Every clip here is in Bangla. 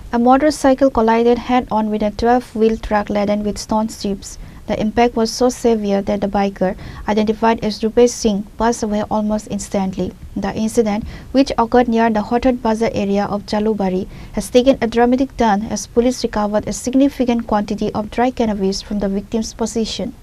A motorcycle collided head-on with a 12-wheel truck laden with stone chips. The impact was so severe that the biker, identified as Rupesh Singh, passed away almost instantly. The incident, which occurred near the Hothad Bazar area of Jalubari, has taken a dramatic turn as police recovered a significant quantity of dry cannabis from the victim's possession.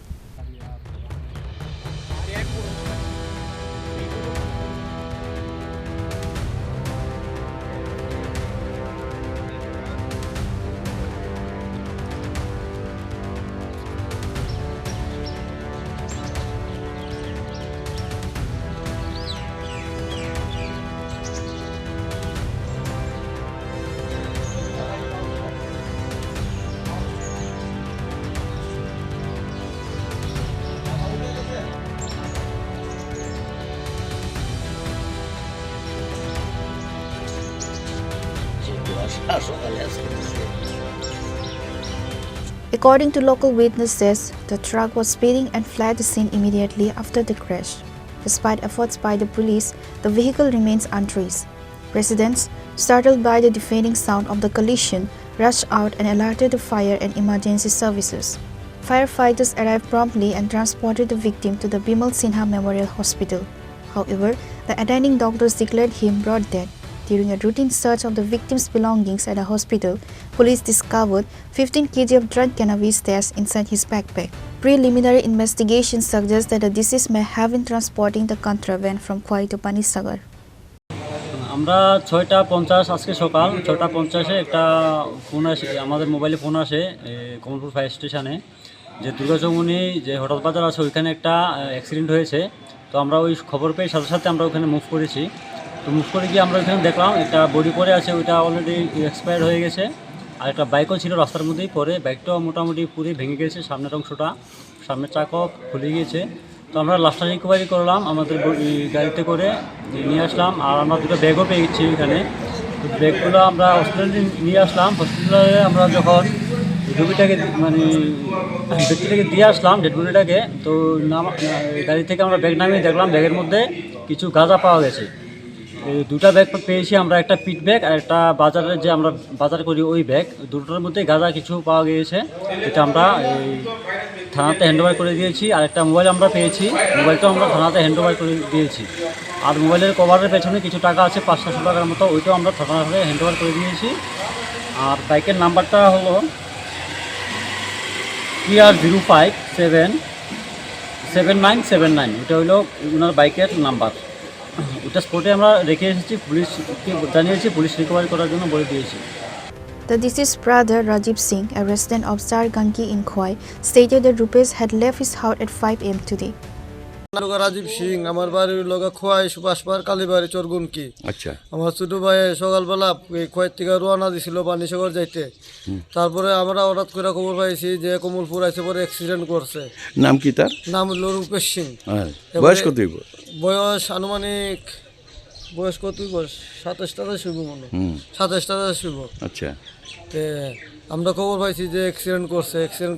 According to local witnesses, the truck was speeding and fled the scene immediately after the crash. Despite efforts by the police, the vehicle remains untraced. Residents, startled by the deafening sound of the collision, rushed out and alerted the fire and emergency services. Firefighters arrived promptly and transported the victim to the Bimal Sinha Memorial Hospital. However, the attending doctors declared him broad dead. During a routine search of the victim's belongings at a hospital, police discovered 15 kg of dried cannabis stashed inside his backpack. Preliminary investigation suggests that the deceased may have been transporting the contraband from Khwai to Panisagar. আমরা 6:50 আজকে সকাল 6:50 একটা ফোন আসে, আমাদের মোবাইলে ফোন আসে কমলপুর ফায়ার স্টেশনে যে দুর্গাচৌমুনি যে হঠাৎ বাজার আছে ওইখানে একটা অ্যাক্সিডেন্ট হয়েছে। তো আমরা ওই খবর পেয়ে সাথে সাথে আমরা ওখানে মুভ করেছি। তো মুভ করে গিয়ে আমরা ওইখানে দেখলাম একটা বডি পড়ে আছে, ওইটা অলরেডি এক্সপায়ার হয়ে গেছে। আর একটা বাইকও ছিল রাস্তার মধ্যেই পড়ে, বাইকটাও মোটামুটি পুরো ভেঙে গেছে, সামনের অংশটা, সামনের চাকাও খুলে গিয়েছে। তো আমরা লাস্টটা রিকভারি করলাম, আমাদের গাড়িতে করে নিয়ে আসলাম। আর আমরা দুটো ব্যাগও পেয়েছি এখানে। তো ব্যাগগুলো আমরা হসপিটালে নিয়ে আসলাম। হসপিটালে আমরা যখন রুগীটাকে মানে ব্যক্তিটাকে দিয়ে আসলাম ডেড বডিটাকে, তো গাড়ি থেকে আমরা ব্যাগ নামিয়ে দেখলাম ব্যাগের মধ্যে কিছু গাঁজা পাওয়া গেছে। এই দুটা ব্যাগ পেয়েছি আমরা, একটা পিট ব্যাগ আর একটা বাজারে যে আমরা বাজার করি ওই ব্যাগ, দুটোর মধ্যে গাঁজা কিছু পাওয়া গিয়েছে। এটা আমরা এই থানাতে হ্যান্ডওভার করে দিয়েছি। আর একটা মোবাইল আমরা পেয়েছি, মোবাইলটাও আমরা থানাতে হ্যান্ডওভার করে দিয়েছি। আর মোবাইলের কভারের পেছনে কিছু টাকা আছে 500 টাকার মতো, ওইটাও আমরা থানাতে হ্যান্ডওভার করে দিয়েছি। আর বাইকের নাম্বারটা হলো PR057979, এটা হলো ওনার বাইকের নাম্বার। ওটা স্পটে আমরা রেখে এসেছি, পুলিশকে জানিয়েছি, পুলিশ রিকভারি করার জন্য বলে দিয়েছি। The deceased brother Rajiv Singh, a resident of Sarganki in Khwai, stated that Rupesh had left his house at 5 am today. Rajib Singh, আমার বাড়ির লগা খোয়াই সুভাষপাড় কালীবাড়ি চরগুনকি। আচ্ছা, আমার ছোট ভাই সকালবেলা খোয়াই থেকে রওনা দিছিল পানিসাগর যাইতে। তারপরে আমরা হঠাৎ করে খবর পাইছি যে কমলপুর আইসে পরে অ্যাক্সিডেন্ট করছে। নাম কি তার? নাম হলো রূপেশ সিং। বয়স কত? বয়স আনুমানিক বয়স কত? 27-28 শুভ মনে, 27-28 শুভ। আচ্ছা, আমরা খবর পাইছি যে অ্যাক্সিডেন্ট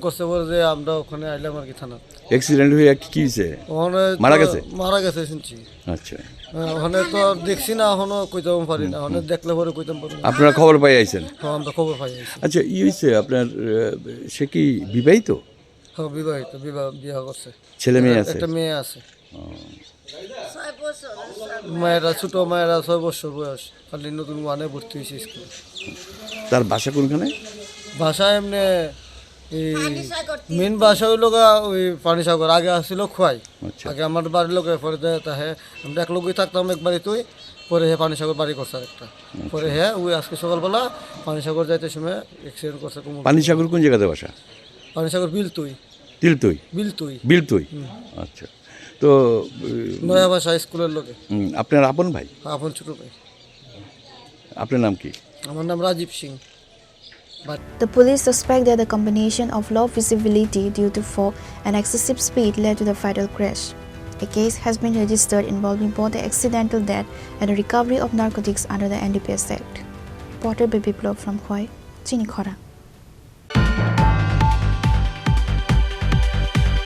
করছে পরে যে আমরা ওখানে আইলাম আর কি থানা। অ্যাক্সিডেন্ট হয়ে কি হয়েছে? মারা গেছে শুনছি। আচ্ছা, ওখানে তো দেখছি না, এখনো কইতাম পারি না, ওখানে দেখলে পরে কইতাম পারি না। আপনারা খবর পাই আইছেন? হ্যাঁ, আমরা খবর পাই আইছি। আচ্ছা, হয়েছে আপনার, সে কি বিবাহিত? হ্যাঁ, বিবাহিত, বিবাহ করছে। ছেলে মেয়ে আছে? একটা মেয়ে আছে। মায়েরা ছোট, মায়েরা 6 বছর বয়স, খালি নতুন ওয়ানে ভর্তি হয়েছে স্কুলে। তার বাসা কোনখানে? ভাষা এমনি মেন বাসা হইল ওই পানিসাগর, আগে আসছিল খোয়াই। আগে আমার বাড়ির লোক, পরে তাহে আমরা এক লোকই থাকতাম এক বাড়িতেই, পরে হে পানিসাগর বাড়ি করছে একটা। পরে হ্যাঁ ওই আজকে সকালবেলা পানিসাগর যাইতে সময় অ্যাক্সিডেন্ট করছে। পানিসাগর কোন জায়গাতে বাসা? পানিসাগর বিলতুই। বিলতুই। আচ্ছা, তো নয়া ভাষা স্কুলের লোকে। আপনার আপন ভাই? আপন ছোট ভাই। আপনার নাম কি? আমার নাম Rajib Singh. The police suspect that the combination of low visibility due to fog and excessive speed led to the fatal crash. A case has been registered involving both the accidental death and the recovery of narcotics under the NDPS Act. Reported by Biplov from Khwai, Chini Khora.